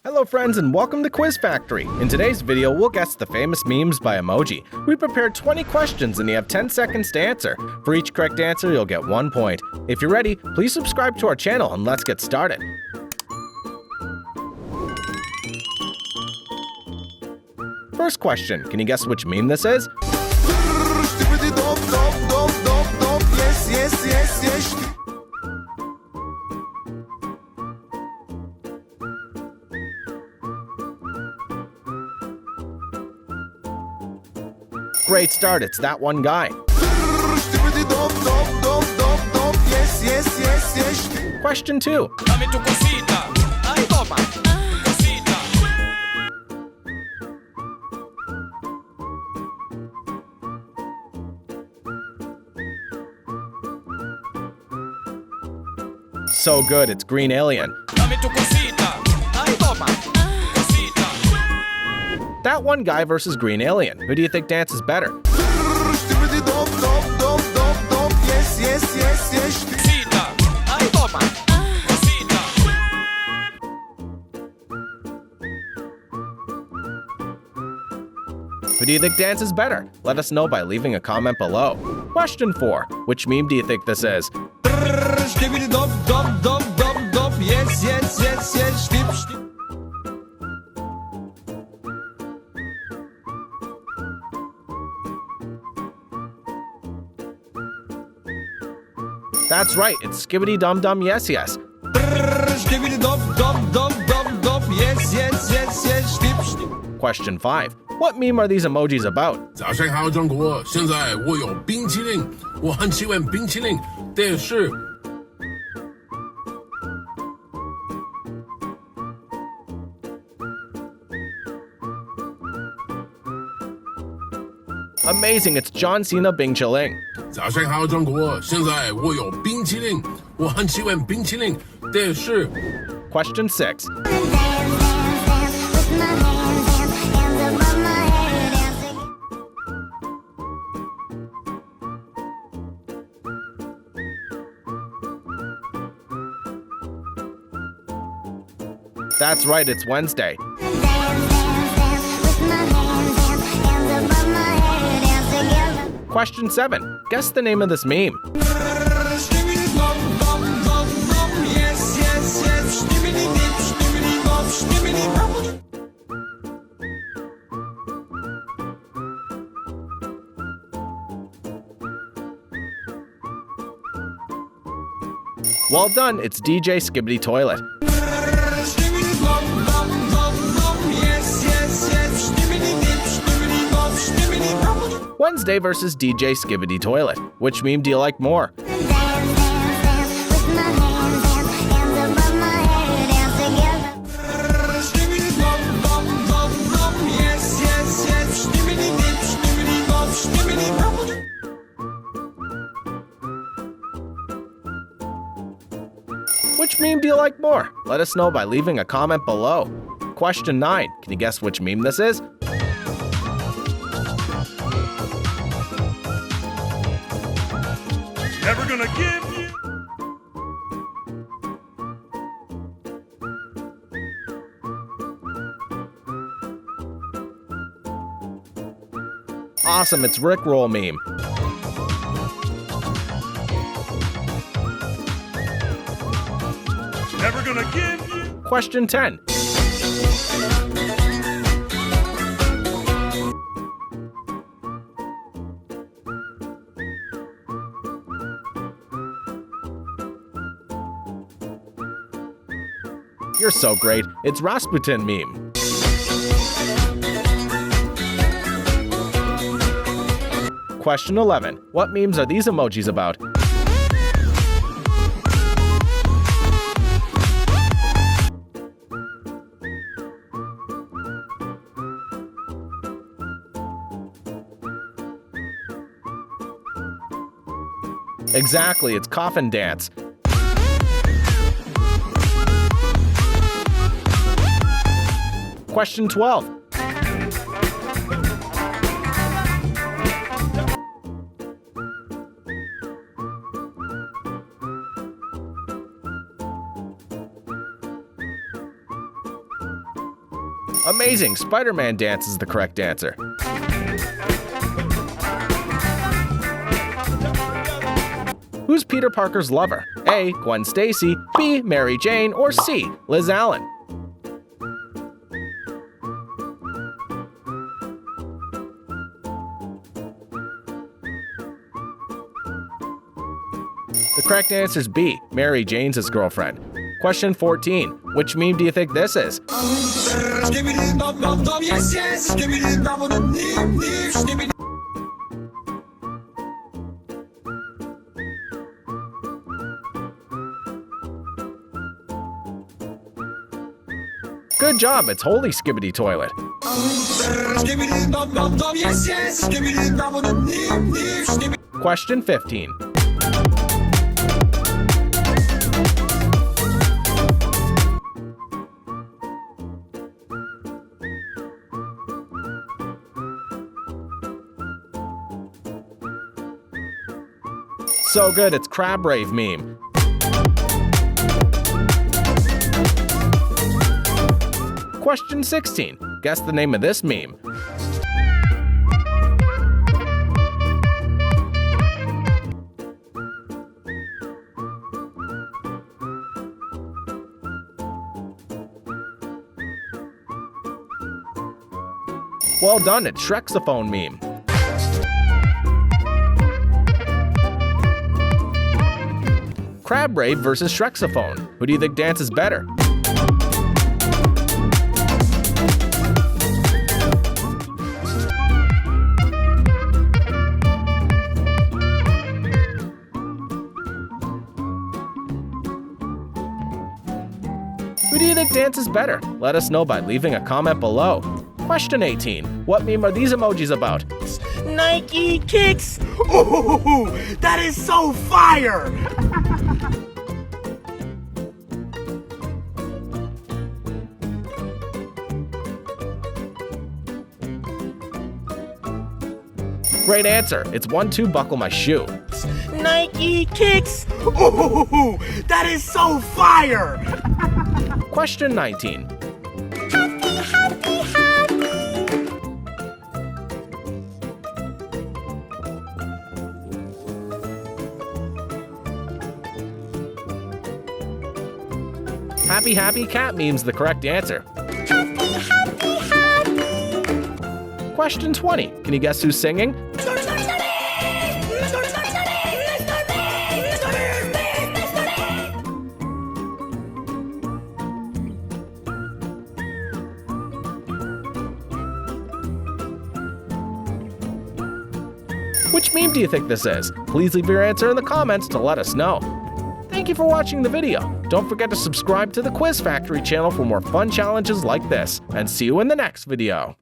Hello friends and welcome to Quiz Factory. In today's video, we'll guess the famous memes by emoji. We prepared 20 questions and you have 10 seconds to answer. For each correct answer, you'll get 1 point. If you're ready, please subscribe to our channel and let's get started. First question, can you guess which meme this is? Great start, it's that one guy. Question 2. So good, it's Green Alien. That one guy versus Green Alien. Who do you think dances better? Who do you think dances better? Let us know by leaving a comment below. Question 4. Which meme do you think this is? That's right, it's Skibidi Dum Dum Yes Yes. Question 5. What meme are these emojis about? 早上好，中国！现在我有冰淇淋，我很喜欢冰淇淋，但是 Amazing, it's John Cena Bing Chilling. 早上好，中国！现在我有冰淇淋，我很喜欢冰淇淋，但是 Question 6. That's right, it's Wednesday. Question 7. Guess the name of this meme. Well done, it's DJ Skibidi Toilet. Wednesday versus DJ Skibidi Toilet. Which meme do you like more? Which meme do you like more? Let us know by leaving a comment below. Question 9. Can you guess which meme this is? Never gonna give you. Awesome, it's RICKROLL meme. Never gonna give you. Question 10. You're so great. It's RASPUTIN meme. Question 11. What memes are these emojis about? Exactly, it's coffin dance. Question 12. Amazing, Spider-Man dance is the correct answer. Who's Peter Parker's lover? A. Gwen Stacy, B. Mary Jane, or C. Liz Allen? The correct answer is B. Mary Jane's his girlfriend. Question 14. Which meme do you think this is? Good job, it's Holy Skibidi Toilet. Question 15. So good, it's RAVE meme. Question 16. Guess the name of this meme. Well done, it's Shrexophone meme. RAVE versus Shrexophone. Who do you think dances better? Who do you think dances better? Let us know by leaving a comment below. Question 18. What meme are these emojis about? Nike kicks! Ooh, that is so fire! Great answer. It's 1-2 buckle my shoe. Nike kicks! Ooh, that is so fire! Question 19. Happy cat meme's the correct answer. Question 20. Can you guess who's singing? Which meme do you think this is? Please leave your answer in the comments to let us know. Thank you for watching the video. Don't forget to subscribe to the Quiz Factory channel for more fun challenges like this, and see you in the next video.